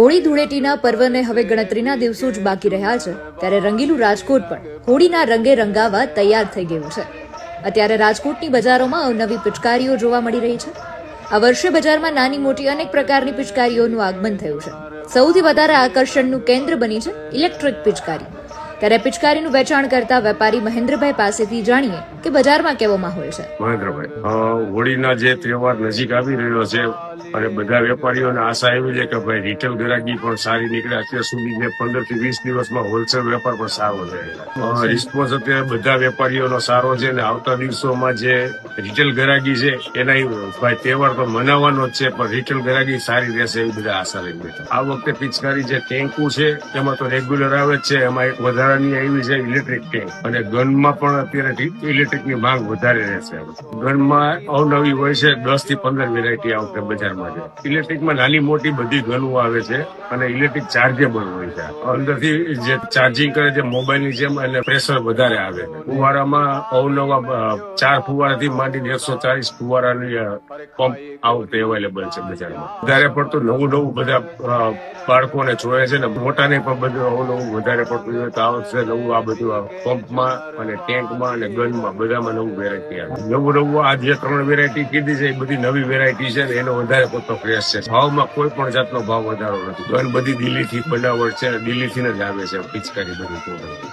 હોળી ધૂળેટીના પર્વને હવે ગણતરીના દિવસો જ બાકી રહ્યા છે ત્યારે રંગીલું રાજકોટ પણ હોળીના રંગે રંગાવા તૈયાર થઈ ગયું છે। અત્યારે રાજકોટની બજારોમાં અવનવી પિચકારીઓ જોવા મળી રહી છે। આ વર્ષે બજારમાં નાની મોટી અનેક પ્રકારની પિચકારીઓનું આગમન થયું છે। સૌથી વધારે આકર્ષણનું કેન્દ્ર બની છે ઇલેક્ટ્રિક પિચકારી। ત્યારે પિચકારીનું વેચાણ કરતા વેપારી મહેન્દ્રભાઈ પાસેથી જાણીએ કે બજારમાં કેવો માહોલ છે। મહેન્દ્રભાઈ, હોળીના જે તહેવાર નજીક આવી રહ્યો છે અને બધા વેપારીઓને આશા એવી છે કે ભાઈ રિટેલ ગ્રાહકી પણ સારી નીકળે। અત્યાર સુધી જે 15 થી 20 દિવસમાં હોલસેલ વેપાર પણ સારો છે। રિસ્પોન્સ અત્યારે બધા વેપારીઓનો સારો છે અને આવતા દિવસોમાં જે રિટેલ ગ્રાહકી છે એના ભાઈ તહેવાર તો મનાવવાનો જ છે, પણ રિટેલ ગ્રાહકી સારી રહેશે એવી બધા આશા રહી છે। આ વખતે પિચકારી જે ટેન્કુ છે એમાં તો રેગ્યુલર આવે જ છે, એમાં એક વધારાની આવી છે ઇલેક્ટ્રિક ટેન્ક, અને ગનમાં પણ અત્યારે ઇલેક્ટ્રિકની માંગ વધારે રહેશે। ગનમાં અવનવી હોય છે 10 થી 15 વેરાયટી આ વખતે બજારમાં છે। ઇલેક્ટ્રિકમાં નાની મોટી બધી ગનો આવે છે અને ઇલેક્ટ્રિક ચાર્જેબલ હોય છે। અંદરથી જે ચાર્જિંગ કરે છે મોબાઈલની જેમ, અને પ્રેશર વધારે આવે છે। ફુવારામાં અવનવા 4 ફુવારાથી માંડીને 140 ફુવારાની પંપ આ વખતે અવેલેબલ છે બજારમાં। વધારે પડતું નવું બધા બાળકોને જોયે છે ને મોટાને પણ બધું અવનવું વધારે પડતું જોઈએ તો આ વખતે નવું આ બધું પંપમાં અને ટેન્કમાં અને ગનમાં બધામાં નવું વેરાયટી આવે। નવું આ જે 3 વેરાયટી કીધી છે એ બધી નવી વેરાયટી છે ને એનો વધારે પડતો ક્રેઝ છે। ભાવમાં કોઈ પણ જાતનો ભાવ વધારો નથી। ગન બધી દિલ્હીથી બનાવટ છે, દિલ્હીથી જ આવે છે પિચકારી બધી।